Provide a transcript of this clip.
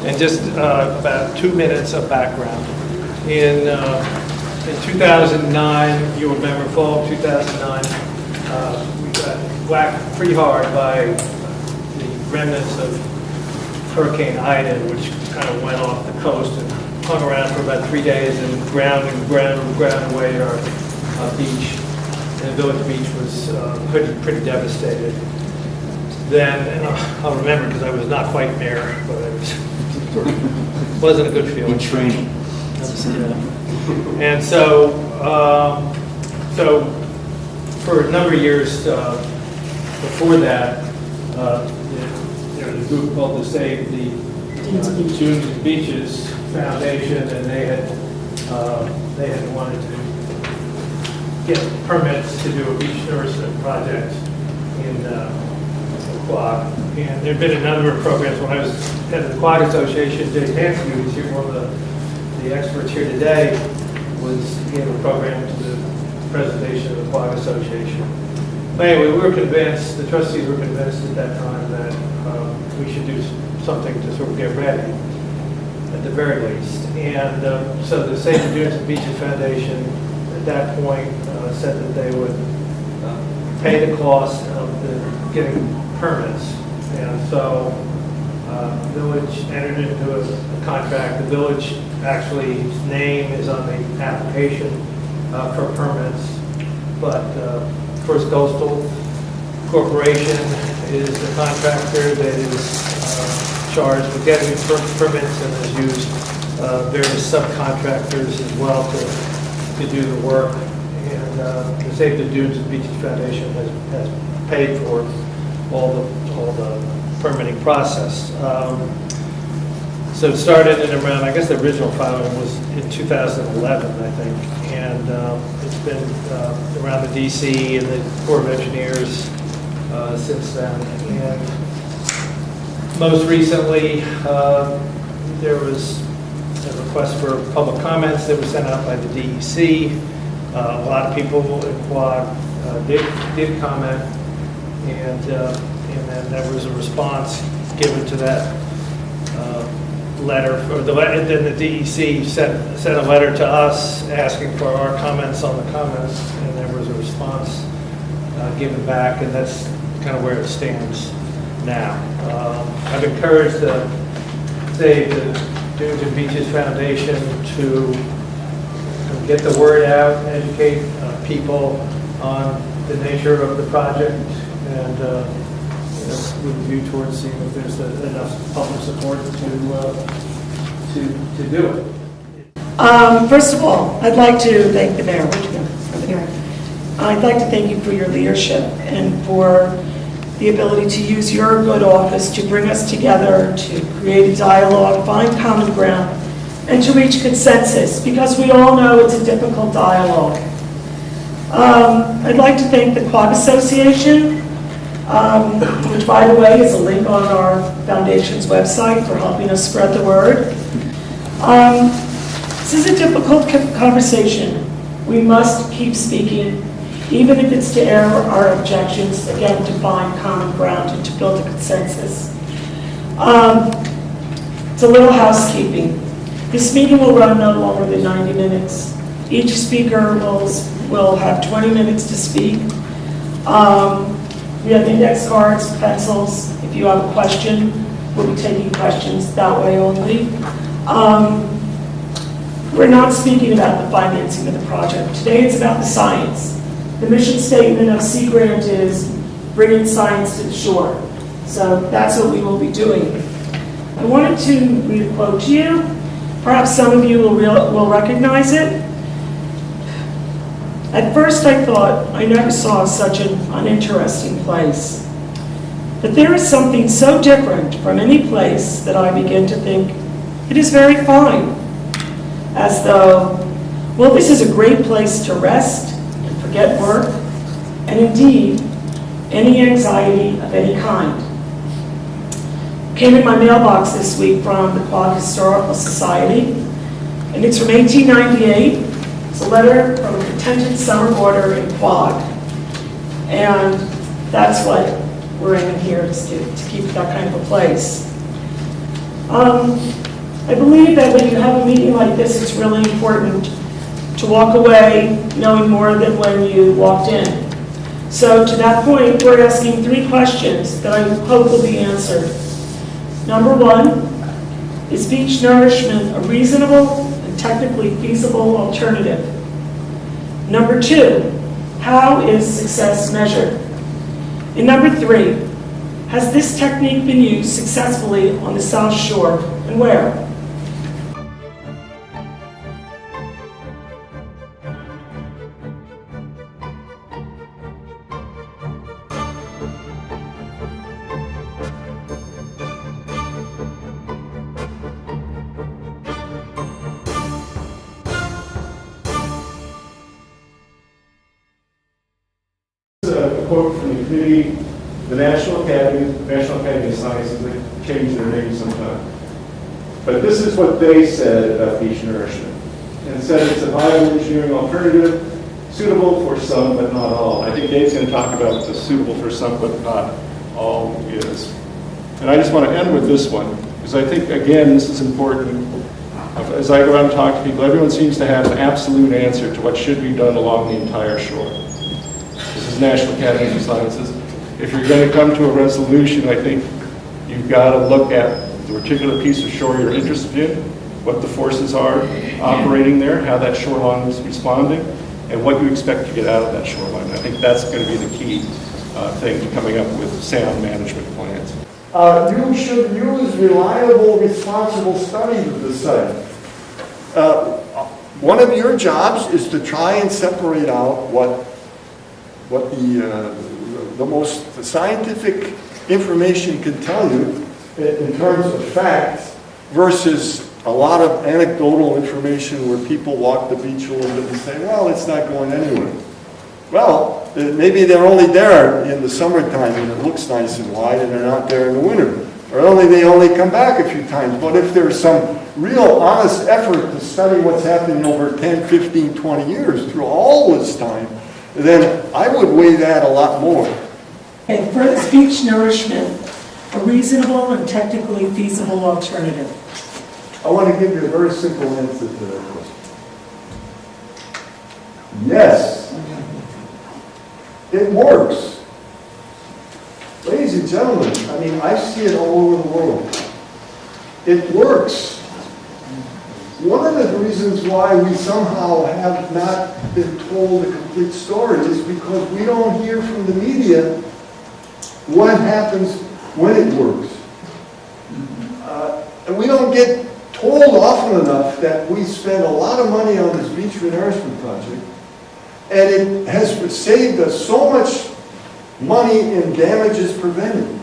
And just about 2 minutes of background. In 2009, you'll remember fall of 2009, we got whacked pretty hard by the remnants of Hurricane Ida, which kind of went off the coast and hung around for about 3 days and ground away our beach. And the village beach was pretty devastated. Then, and I'll remember because I was not quite mayor, but it wasn't a good feeling. In training. And so, for a number of years before that, there was a group called the Save the Dunes and Beaches Foundation, and they had wanted to get permits to do a beach nourishment project in Quogue. And there had been a number of programs. When I was head of the Quogue Association, Dave Hansky, who's here, one of the experts here today, gave a program to the presentation of the Quogue Association. But anyway, we were convinced, the trustees were convinced at that time that we should do something to sort of get ready, at the very least. And so the Save the Dunes and Beaches Foundation at that point said that they would pay the cost of getting permits. And so the village entered into a contract. The village actually name is on the application for permits, but First Coastal Corporation is the contractor that is charged with getting permits and has used various subcontractors as well to do the work. And the Save the Dunes and Beaches Foundation has paid for all the permitting process. So it started in around, I guess the original filing was in 2011, I think, and it's been around the DC and the Corps of Engineers since then. And most recently, there was a request for public comments that was sent out by the DEC. A lot of people in Quogue did comment, and then there was a response given to that letter. Then the DEC sent a letter to us asking for our comments on the comments, and there was a response given back, and that's kind of where it stands now. I've encouraged the Save the Dunes and Beaches Foundation to get the word out, educate people on the nature of the project, and with a view towards seeing if there's enough public support to do it. First of all, I'd like to thank the mayor. Where'd you go? Over there. I'd like to thank you for your leadership and for the ability to use your good office to bring us together, to create a dialogue, find common ground, and to reach consensus, because we all know it's a difficult dialogue. I'd like to thank the Quogue Association, which, by the way, is a link on our foundation's website, for helping us spread the word. This is a difficult conversation. We must keep speaking, even if it's to air our objections, again, to find common ground and to build a consensus. It's a little housekeeping. This meeting will run no longer than 90 minutes. Each speaker will have 20 minutes to speak. We have index cards, pencils. If you have a question, we'll be taking questions that way only. We're not speaking about the financing of the project. Today it's about the science. The mission statement of Sea Grant is bringing science to the shore. So that's what we will be doing. I wanted to read a quote to you. Perhaps some of you will recognize it. At first I thought I never saw such an uninteresting place. But there is something so different from any place that I begin to think it is very fine. As though, well, this is a great place to rest and forget work, and indeed, any anxiety of any kind. Came in my mailbox this week from the Quogue Historical Society, and it's from 1898. It's a letter from a contented summer boarder in Quogue, and that's what we're aiming here, is to keep that kind of a place. I believe that when you have a meeting like this, it's really important to walk away knowing more than when you walked in. So to that point, we're asking 3 questions that I hope will be answered. Number 1, is beach nourishment a reasonable and technically feasible alternative? Number 2, how is success measured? And number 3, has this technique been used successfully on the South Shore, and where? A quote from the committee, the National Academy of Sciences, they change their name sometime. But this is what they said about beach nourishment. And said it's a viable engineering alternative, suitable for some but not all. I think Dave's going to talk about the suitable for some but not all is. And I just want to end with this one, because I think, again, this is important. As I go out and talk to people, everyone seems to have an absolute answer to what should be done along the entire shore. This is National Academy of Sciences. If you're going to come to a resolution, I think you've got to look at the particular piece of shore you're interested in, what the forces are operating there, how that shoreline is responding, and what you expect to get out of that shoreline. I think that's going to be the key thing to coming up with sound management plans. You should use reliable, responsible studies of the site. One of your jobs is to try and separate out what the most scientific information can tell you in terms of facts versus a lot of anecdotal information where people walk the beach a little bit and say, well, it's not going anywhere. Well, maybe they're only there in the summertime and it looks nice and wide and they're not there in the winter. Or they only come back a few times. But if there's some real honest effort to study what's happening over 10, 15, 20 years through all this time, then I would weigh that a lot more. Okay, for this beach nourishment, a reasonable and technically feasible alternative. I want to give you a very simple answer to that question. Yes. It works. Ladies and gentlemen, I mean, I see it all over the world. It works. One of the reasons why we somehow have not been told a complete story is because we don't hear from the media what happens when it works. And we don't get told often enough that we spend a lot of money on this beach renourishment project, and it has saved us so much money in damages prevented.